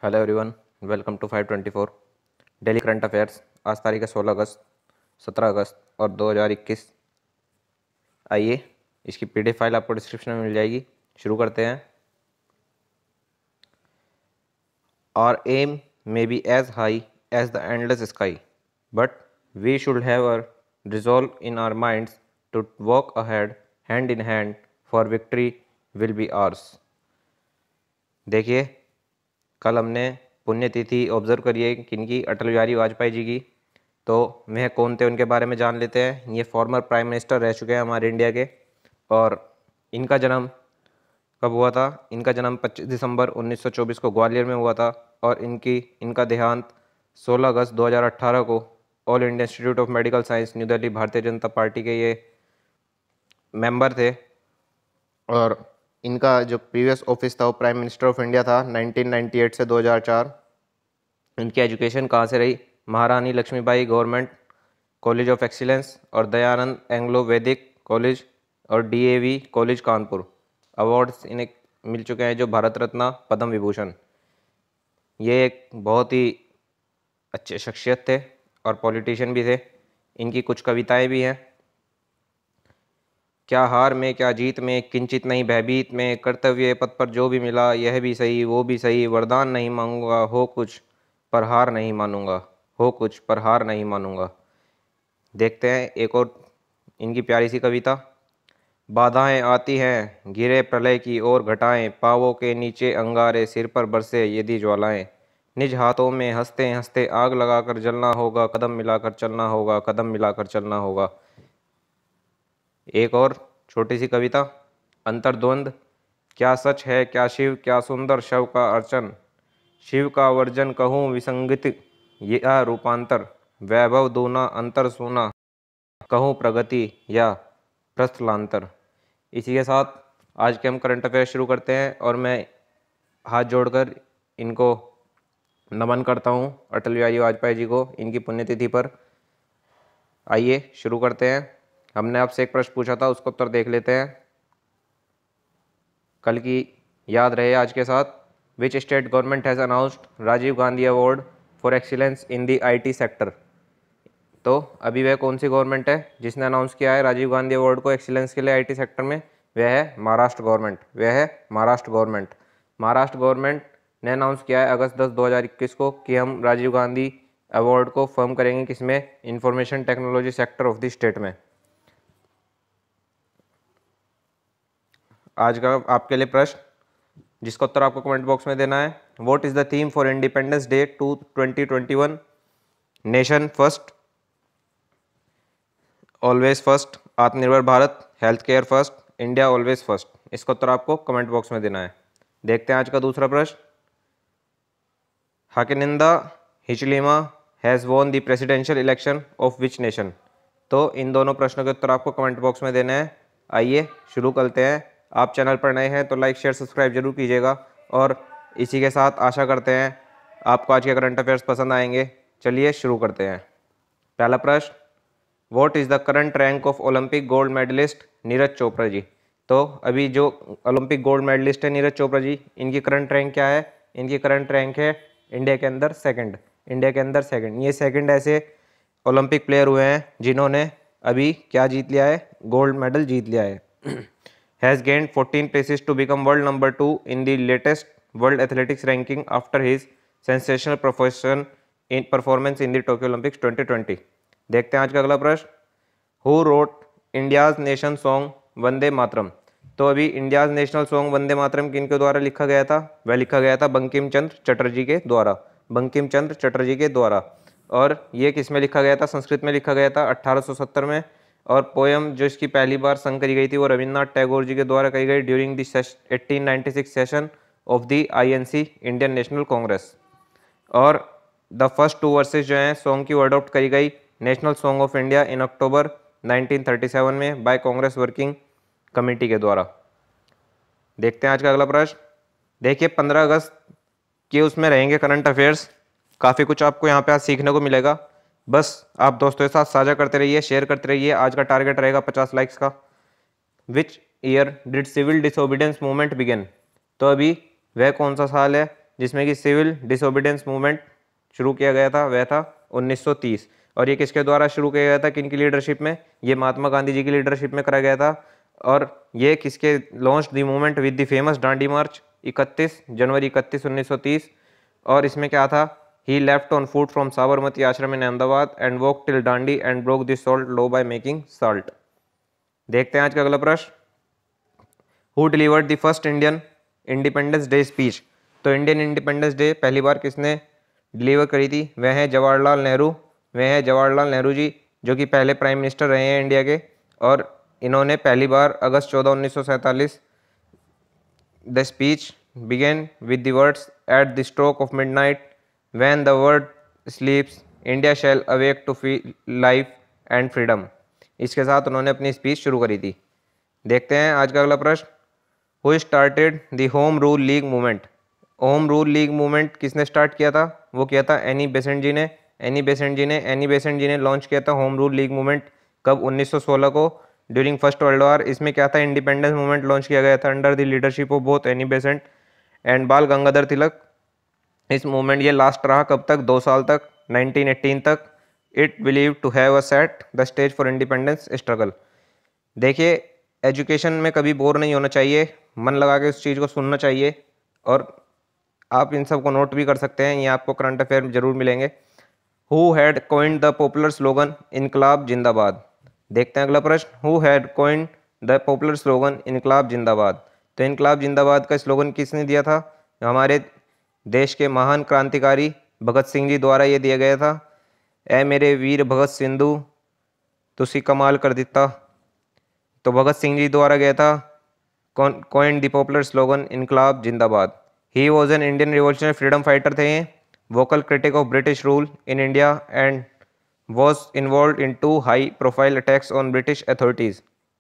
Hello everyone, welcome to 524 daily current affairs. आज तारीख है 16 अगस्त, 17 अगस्त और 2021। आइए, इसकी पीडीएफ फाइल आपको डिस्क्रिप्शन में मिल जाएगी। शुरू करते हैं। Our aim may be as high as the endless sky, but we should have a resolve in our minds to walk ahead hand in hand for victory will be ours. देखिए, कल हमने पुण्यतिथि observe करी है किनकी, अटल बिहारी वाजपेयी जी की। तो वह कौन थे उनके बारे में जान लेते हैं। ये फॉर्मर प्राइम मिनिस्टर रह चुके हैं हमारे इंडिया के। और इनका जन्म कब हुआ था? इनका जन्म 25 दिसंबर 1924 को ग्वालियर में हुआ था। और इनका देहांत 16 अगस्त 2018 को all India institute of medical science new Delhi, Bharatiya Janata party के ये मेंबर थे। और इनका जो प्रीवियस ऑफिस था वो प्राइम मिनिस्टर ऑफ इंडिया था 1998 से 2004। इनकी एजुकेशन कहाँ से रही? Maharani Laxmibai government college of excellence और दयानंद एंग्लो वैदिक कॉलेज और डीएवी कॉलेज कानपुर। अवार्ड्स इन्हें मिल चुके हैं जो भारत रत्न, पद्म विभूषण। ये एक बहुत ही अच्छे शख्सियत थे और पॉलिटिशियन भी थे। इनकी कुछ कविताएं भी हैं। क्या हार में क्या जीत में, किंचित नहीं भयभीत में, कर्तव्य पथ पर जो भी मिला यह भी सही वो भी सही, वरदान नहीं मांगूंगा हो कुछ पर हार नहीं मानूंगा, हो कुछ पर हार नहीं मानूंगा। देखते हैं एक और इनकी प्यारी सी कविता। बाधाएं आती हैं गिरे प्रलय की ओर घटाएं, पावों के नीचे अंगारे सिर पर बरसे यदि ज्वालाएं, निज हाथों में हंसते हंसते आग लगाकर जलना होगा, कदम मिलाकर चलना होगा, कदम मिलाकर चलना होगा। एक और छोटी सी कविता। अंतर्द्वंद। क्या सच है क्या शिव, क्या सुंदर शव का अर्चन, शिव का वर्जन कहूँ विसंगति या रूपांतर, वैभव दूना अंतर सूना, कहूँ प्रगति या प्रस्थलांतर। इसी के साथ आज के हम करंट अफेयर शुरू करते हैं और मैं हाथ जोड़कर इनको नमन करता हूँ, अटल बिहारी वाजपेयी जी को, इनकी पुण्यतिथि पर। आइए शुरू करते हैं। हमने आपसे एक प्रश्न पूछा था, उसका उत्तर देख लेते हैं। कल की याद रहे आज के साथ। Which state government has announced Rajiv Gandhi award for excellence in the IT sector. तो अभी वह कौन सी गवर्नमेंट है जिसने अनाउंस किया है राजीव गांधी अवार्ड को एक्सीलेंस के लिए आईटी सेक्टर में? वह है महाराष्ट्र गवर्नमेंट। वह है महाराष्ट्र गवर्नमेंट। महाराष्ट्र गवर्नमेंट ने अनाउंस किया है अगस्त 10 2021 को कि हम राजीव गांधी अवार्ड को फर्म करेंगे किसमें? Information technology sector of the state में। आज का आपके लिए प्रश्न, जिसका उत्तर आपको कमेंट बॉक्स में देना है। What is the theme for independence day 2021? Nation first, always first, Atmanirbhar Bharat, health care first, India always first. इसका उत्तर आपको कमेंट बॉक्स में देना है। देखते हैं आज का दूसरा प्रश्न। Hakainde Hichilema has won the presidential election of which nation? तो इन दोनों प्रश्नों के उत्तर आपको कमेंट बॉक्स में देने हैं। आइए शुरू करते हैं। आप चैनल पर नए हैं तो लाइक शेयर सब्सक्राइब जरूर कीजिएगा। और इसी के साथ आशा करते हैं आपको आज के करंट अफेयर्स पसंद आएंगे। चलिए शुरू करते हैं। पहला प्रश्न, what is the current rank of Olympic gold medallist Neeraj Chopra ji? तो अभी जो ओलंपिक गोल्ड मेडलिस्ट है नीरज चोपड़ा जी, इनकी करंट रैंक क्या है? इनकी करंट रैंक है इंडिया के अंदर सेकंड। इंडिया के अंदर सेकंड। ये सेकंड ऐसे ओलंपिक प्लेयर हुए हैं जिन्होंने अभी क्या जीत लिया है? गोल्ड मेडल जीत लिया है। Has gained 14 places to become world number 2 in the latest world athletics ranking after his sensational performance in the Tokyo Olympics 2020। देखते हैं आज का अगला प्रश्न। Who wrote India's nation song Vande Mataram? तो अभी India's national song Vande Mataram किनके द्वारा लिखा गया था? वह लिखा गया था बंकिम चंद्र चटर्जी के द्वारा। बंकिम चंद्र चटर्जी के द्वारा। और ये किस में लिखा गया था? संस्कृत में लिखा गया था 1870 में। और पोयम जो इसकी पहली बार संग करी गई थी वो रविन्द्रनाथ टैगोर जी के द्वारा करी गई during the 1896 session of the INC, Indian national Congress. और द फर्स्ट 2 वर्सेस जो हैं सॉन्ग की वो अडॉप्ट करी गई national song of India in October 1937 में बाय कांग्रेस वर्किंग कमेटी के द्वारा। देखते हैं आज का अगला प्रश्न। देखिए 15 अगस्त के उसमें रहेंगे करंट अफेयर्स। काफ़ी कुछ आपको यहाँ पे आज सीखने को मिलेगा। बस आप दोस्तों के साथ साझा करते रहिए, शेयर करते रहिए। आज का टारगेट रहेगा 50 लाइक्स का। Which year did civil disobedience movement begin? तो अभी वह कौन सा साल है जिसमें कि सिविल डिसोबीडियंस मूवमेंट शुरू किया गया था वह था 1930। और ये किसके द्वारा शुरू किया गया था, किन की लीडरशिप में, ये महात्मा गांधी जी की लीडरशिप में करा गया था। और ये किसके launch the movement with the famous Dandi march 31 January 1930। और इसमें क्या था, he left on foot from Sabarmati Ashram in Ahmedabad and walk till Dandi and broke the salt law by making salt. देखते हैं आज का अगला प्रश्न, who delivered the first Indian independence day speech. तो इंडियन इंडिपेंडेंस डे पहली बार किसने डिलीवर करी थी, वह है जवाहरलाल नेहरू। वह है जवाहरलाल नेहरू जी, जो कि पहले प्राइम मिनिस्टर रहे हैं इंडिया के। और इन्होंने पहली बार अगस्त 14 1947 the speech began with the words at the stroke of midnight when the world sleeps India shall awake to feel life and freedom. इसके साथ उन्होंने अपनी स्पीच शुरू करी थी। देखते हैं आज का अगला प्रश्न, who started the home rule league movement. Home rule league movement किसने स्टार्ट किया था, वो किया था एनी बेसेंट जी ने। एनी बेसेंट जी ने लॉन्च किया था होम रूल लीग मूवमेंट। कब, 1916 को, ड्यूरिंग फर्स्ट वर्ल्ड वॉर। इसमें क्या था, इंडिपेंडेंस मूवमेंट लॉन्च किया गया था under the leadership of both Annie Besant and बाल गंगाधर तिलक। इस मूवमेंट ये लास्ट रहा कब तक, 2 साल तक, 1918 तक। It believe to have a set the stage for independence struggle. देखिए, एजुकेशन में कभी बोर नहीं होना चाहिए, मन लगा के उस चीज़ को सुनना चाहिए। और आप इन सब को नोट भी कर सकते हैं, ये आपको करंट अफेयर जरूर मिलेंगे। Who had coined the popular slogan इनकलाब जिंदाबाद। देखते हैं अगला प्रश्न, who had coined the popular slogan इनकलाब जिंदाबाद। तो इनकलाब जिंदाबाद का स्लोगन किसने दिया था, हमारे देश के महान क्रांतिकारी भगत सिंह जी द्वारा ये दिया गया था। ए मेरे वीर भगत सिंधु तुसी कमाल कर दिता। तो भगत सिंह जी द्वारा गया था कॉइंड द पॉपुलर स्लोगन इनकलाब जिंदाबाद। He was an Indian revolutionary freedom fighter थे, vocal critic of British rule in India and was involved in 2 high-profile attacks on British authorities.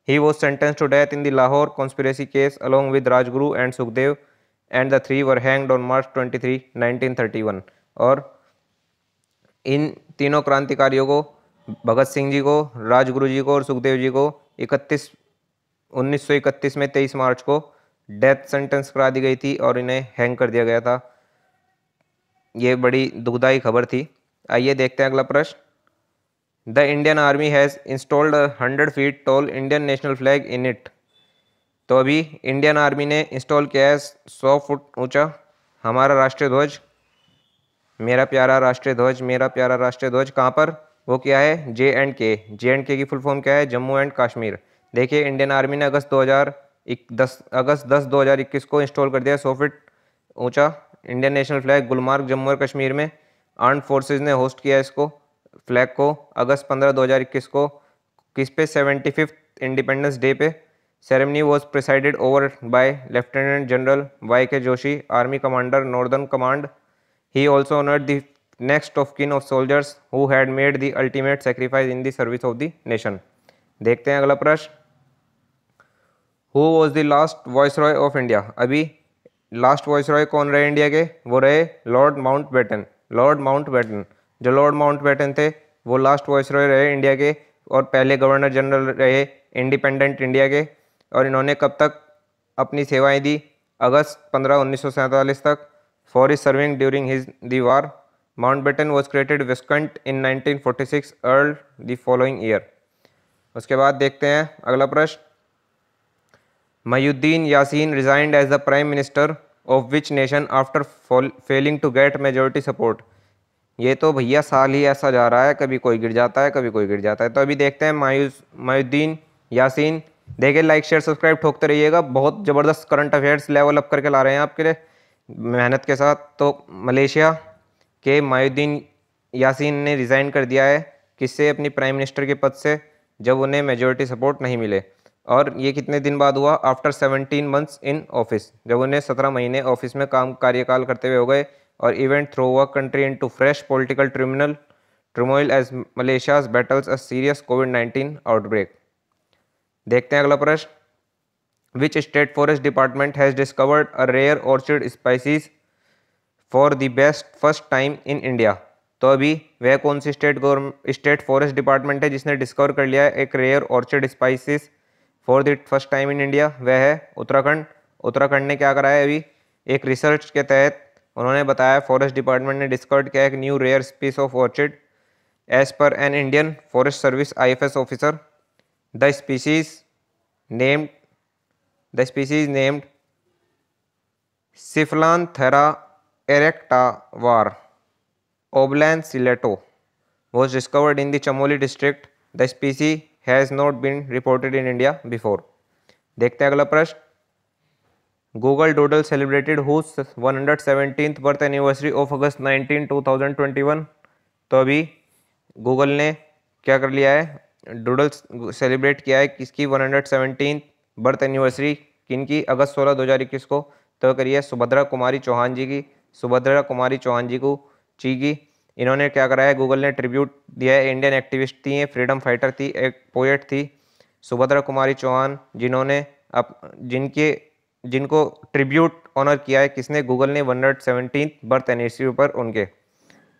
He was sentenced to death in the Lahore conspiracy case along with Rajguru and Sukhdev, and the 3 were hanged on March 23, 1931. और इन तीनों क्रांतिकारियों को, भगत सिंह जी को, राजगुरु जी को और सुखदेव जी को 1931 में 23 मार्च को डेथ सेंटेंस करा दी गई थी और इन्हें हैंग कर दिया गया था। ये बड़ी दुखदाई खबर थी। आइए देखते हैं अगला प्रश्न, the Indian army has installed 100 feet tall Indian national flag in it. तो अभी इंडियन आर्मी ने इंस्टॉल किया है 100 फुट ऊंचा हमारा राष्ट्रीय ध्वज, मेरा प्यारा राष्ट्रीय ध्वज, मेरा प्यारा राष्ट्रीय ध्वज। कहाँ पर, वो क्या है, JNK। JNK की फुल फॉर्म क्या है, जम्मू एंड कश्मीर। देखिए, इंडियन आर्मी ने अगस्त 10 2021 को इंस्टॉल कर दिया 100 फीट ऊंचा Indian national flag Gulmarg Jammu और कश्मीर में। आर्म्ड फोर्सेज ने होस्ट किया इसको फ्लैग को अगस्त 15 2021 को। किस पे, 75th इंडिपेंडेंस डे पे। Ceremony was presided over by lieutenant general YK Joshi, army commander northern command. He also honoured the next of kin of soldiers who had made the ultimate sacrifice in the service of the nation. देखते हैं अगला प्रश्न, who was the last viceroy of India. अभी last viceroy कौन रहे India के, वो रहे लॉर्ड माउंटबेटन। लॉर्ड माउंटबेटन, जो लॉर्ड माउंटबेटन थे वो लास्ट वाइसरॉय रहे इंडिया के और पहले गवर्नर जनरल रहे इंडिपेंडेंट इंडिया के। और इन्होंने कब तक अपनी सेवाएं दी, अगस्त 15 1947 तक। For his serving during his the war Mountbatten was created viscount in 1946 earl the following year. उसके बाद देखते हैं अगला प्रश्न, Mahyuddin Yassin resigned as the Prime Minister of which nation after failing to get majority support। ये तो भैया साल ही ऐसा जा रहा है, कभी कोई गिर जाता है कभी कोई गिर जाता है। तो अभी देखते हैं मायुद्दीन यासीन। देखिए, लाइक शेयर सब्सक्राइब ठोकते रहिएगा, बहुत ज़बरदस्त करंट अफेयर्स लेवल अप करके ला रहे हैं आपके लिए मेहनत के साथ। तो मलेशिया के मायुद्दीन यासीन ने रिज़ाइन कर दिया है, किससे, अपनी प्राइम मिनिस्टर के पद से, जब उन्हें मेजोरिटी सपोर्ट नहीं मिले। और ये कितने दिन बाद हुआ, आफ्टर 17 मंथ्स इन ऑफिस, जब उन्हें 17 महीने ऑफिस में कार्यकाल करते हुए हो गए। और event throw a country into fresh political turmoil as Malaysia's battles a serious कोविड-19 आउटब्रेक। देखते हैं अगला प्रश्न, which state forest department has discovered a rare orchid species for the best first time in India. तो अभी वह कौन सी state forest department है जिसने डिस्कवर कर लिया है एक rare orchid species for the first time in India, वह है उत्तराखंड। उत्तराखंड ने क्या करा है, अभी एक रिसर्च के तहत उन्होंने बताया फॉरेस्ट डिपार्टमेंट ने डिस्कवर्ड किया एक new rare species of orchid as per an Indian forest service IFS officer. The species named Cephalanthera erecta var oblanceolata was discovered in the Chamoli district. The species has not been reported in India before. देखते हैं अगला प्रश्न। Google doodle celebrated whose 117th birth anniversary of अगस्त 19 2021। तो अभी Google ने क्या कर लिया है, डूडल सेलिब्रेट किया है किसकी 117th बर्थ एनिवर्सरी किनकी, अगस्त 16 2021 को। तो करिए सुभद्रा कुमारी चौहान जी की, सुभद्रा कुमारी चौहान जी की इन्होंने क्या करा है, गूगल ने ट्रिब्यूट दिया है। इंडियन एक्टिविस्ट थी, फ्रीडम फाइटर थी, एक पोएट थी सुभद्रा कुमारी चौहान, जिन्होंने जिनको ट्रिब्यूट ऑनर किया है किसने, गूगल ने 117th बर्थ एनिवर्सरी पर उनके।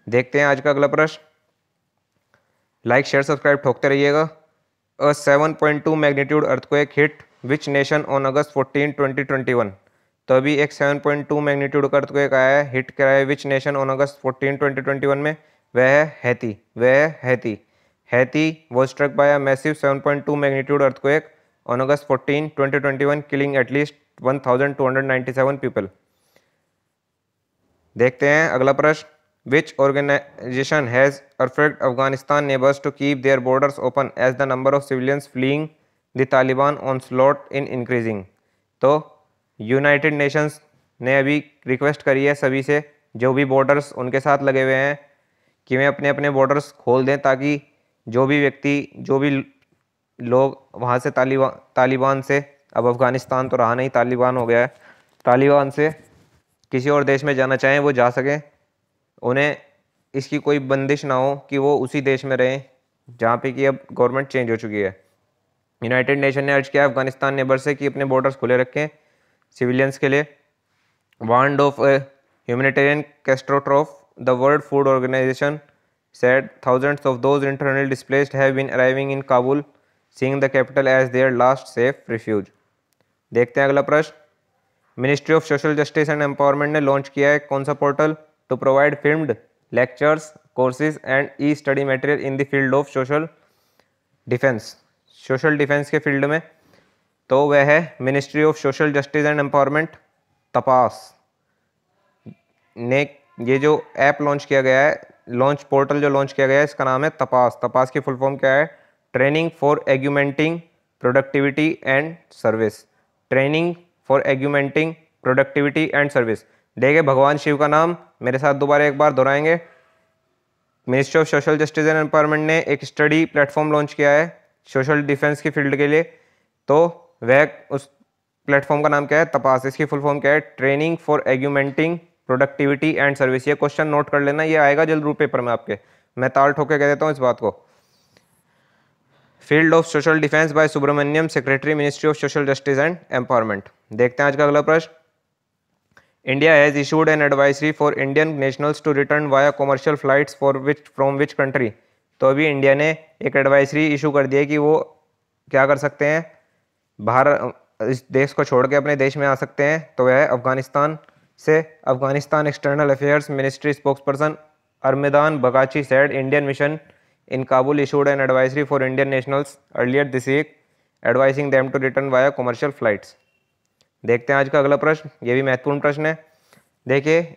देखते हैं आज का अगला प्रश्न। लाइक शेयर सब्सक्राइब ठोकते रहिएगा। अ 7.2 magnitude earthquake hit which nation on August 14 2021। तो अभी एक 7.2 मैग्नीट्यूड का अर्थक्वेक आया है, हिट कराया है विच नेशन ऑन अगस्त 14 2021 में, वह है Haiti was struck by a massive 7.2 magnitude earthquake on August 14 2021 killing at least 1297 people। देखते हैं अगला प्रश्न। Which organization has urged Afghanistan neighbors to keep their borders open as the number of civilians fleeing the Taliban onslaught in increasing। तो United Nations ने अभी request करी है सभी से, जो भी बॉर्डर्स उनके साथ लगे हुए हैं, कि वे अपने अपने बॉर्डर्स खोल दें, ताकि जो भी व्यक्ति जो भी लोग वहाँ से तालिबान से, अब अफ़गानिस्तान तो रहा नहीं, तालिबान हो गया है, तालिबान से किसी और देश में जाना चाहें वो जा सकें, उन्हें इसकी कोई बंदिश ना हो कि वो उसी देश में रहें जहाँ पे कि अब गवर्नमेंट चेंज हो चुकी है। यूनाइटेड नेशन ने अर्ज किया अफगानिस्तान नेबर से कि अपने बॉर्डर्स खुले रखें सिविलियंस के लिए। Warned of humanitarian catastrophe, the world food organization said thousands of those internally displaced have been arriving in Kabul, seeing the capital as their last safe refuge। देखते हैं अगला प्रश्न। Ministry of social justice and empowerment ने launch किया है कौन सा portal, to provide filmed lectures, courses and e study material in the field of social defence. Social defence के फील्ड में तो वह है ministry of social justice and empowerment, TAPAS ने ये जो ऐप लॉन्च किया गया है, लॉन्च पोर्टल जो लॉन्च किया गया है, इसका नाम है तपास। तपास की फुल फॉर्म क्या है, training for augmenting productivity and service. Training for augmenting productivity and service. देखिए भगवान शिव का नाम मेरे साथ दोबारा एक बार दोहराएंगे। Ministry of social justice and empowerment ने एक स्टडी प्लेटफॉर्म लॉन्च किया है सोशल डिफेंस की फील्ड के लिए, तो वह उस प्लेटफॉर्म का नाम क्या है, तपास। इसकी फुल फॉर्म क्या है, training for augmenting productivity and service. ये क्वेश्चन नोट कर लेना, ये आएगा जल्द रूप पेपर में आपके, मैं ताल ठोके कह देता हूँ इस बात को। Field of social defence by Subrahmanyam, secretary ministry of social justice and empowerment. देखते हैं आज का अगला प्रश्न। India has issued an advisory for Indian nationals to return via commercial flights from which country. तो अभी इंडिया ने एक एडवाइजरी इशू कर दी है कि वो क्या कर सकते हैं, बाहर इस देश को छोड़ के अपने देश में आ सकते हैं, तो वह है अफगानिस्तान से। Afghanistan external affairs ministry spokesperson Arindam Bagchi said Indian mission in Kabul issued an advisory for Indian nationals earlier this week advising them to return via commercial flights. देखते हैं आज का अगला प्रश्न, ये भी महत्वपूर्ण प्रश्न है। देखिए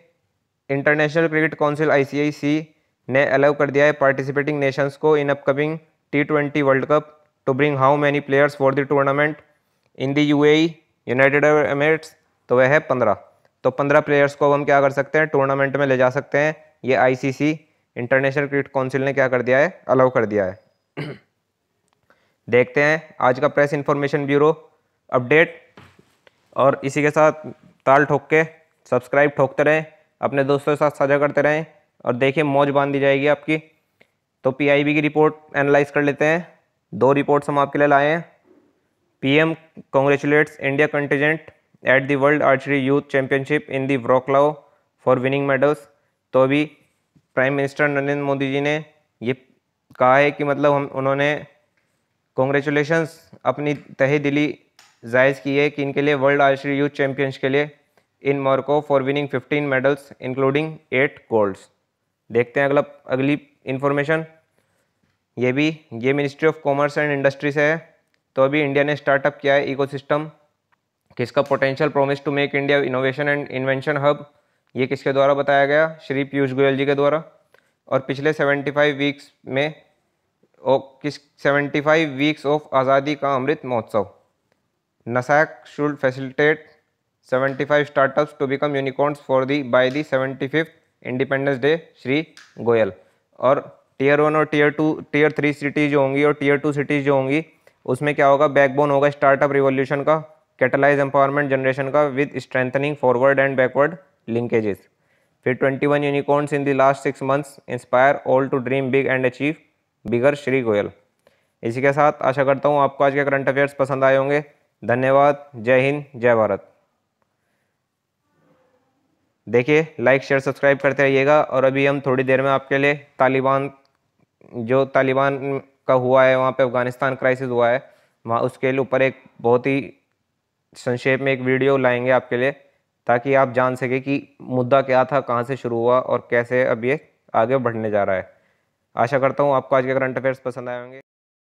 इंटरनेशनल क्रिकेट काउंसिल ICC ने अलाउ कर दिया है पार्टिसिपेटिंग नेशंस को in upcoming T20 world cup to bring how many players for the tournament in the UAE United Arab Emirates. तो वह है 15। तो 15 प्लेयर्स को हम क्या कर सकते हैं, टूर्नामेंट में ले जा सकते हैं। ये ICC इंटरनेशनल क्रिकेट काउंसिल ने क्या कर दिया है, अलाउ कर दिया है। देखते हैं आज का प्रेस इंफॉर्मेशन ब्यूरो अपडेट, और इसी के साथ ताल ठोक के सब्सक्राइब ठोकते रहें, अपने दोस्तों के साथ साझा करते रहें, और देखिए मौज बांध दी जाएगी आपकी। तो PIB की रिपोर्ट एनालाइज कर लेते हैं। 2 रिपोर्ट्स हम आपके लिए लाए हैं। PM congratulates India contingent at the World Archery Youth Championship in the Wroclaw for winning medals। तो अभी प्राइम मिनिस्टर नरेंद्र मोदी जी ने ये कहा है कि मतलब उन्होंने कॉन्ग्रेचुलेशंस अपनी तहे दिली जायज़ की है कि इनके लिए वर्ल्ड आर्चरी यूथ चैम्पियंस के लिए in Morocco for winning 15 medals including 8 golds. देखते हैं अगली इंफॉर्मेशन। ये ministry of commerce and industry से है। तो अभी इंडिया ने स्टार्टअप किया है इकोसिस्टम, किसका? Potential promise to make India innovation and invention hub. ये किसके द्वारा बताया गया? श्री पीयूष गोयल जी के द्वारा। और पिछले 75 वीक्स में 75 वीक्स ऑफ आज़ादी Ka Amrit Mahotsav. NSAC should facilitate 75 startups to become unicorns for the by the 75th independence day, Shri Goyal. और टियर 1 और टियर 3 सिटीज़ जो होंगी और टियर 2 सिटीज़ जो होंगी उसमें क्या होगा? बैकबोन होगा स्टार्टअप रिवॉल्यूशन का, कैटलाइज एम्पावरमेंट जनरेशन का with strengthening forward and backward linkages. फिर 21 unicorns in the last 6 months inspire all to dream big and achieve bigger, Shri Goyal. इसी के साथ आशा करता हूँ आपको आज के करंट अफेयर्स पसंद आए होंगे। धन्यवाद। जय हिंद, जय भारत। देखिए, लाइक शेयर सब्सक्राइब करते रहिएगा। और अभी हम थोड़ी देर में आपके लिए तालिबान का हुआ है, वहाँ पे अफगानिस्तान क्राइसिस हुआ है, वहाँ उसके ऊपर एक बहुत ही संक्षेप में एक वीडियो लाएंगे आपके लिए, ताकि आप जान सके कि मुद्दा क्या था, कहाँ से शुरू हुआ और कैसे अब ये आगे बढ़ने जा रहा है। आशा करता हूँ आपको आज के करंट अफेयर्स पसंद आए होंगे।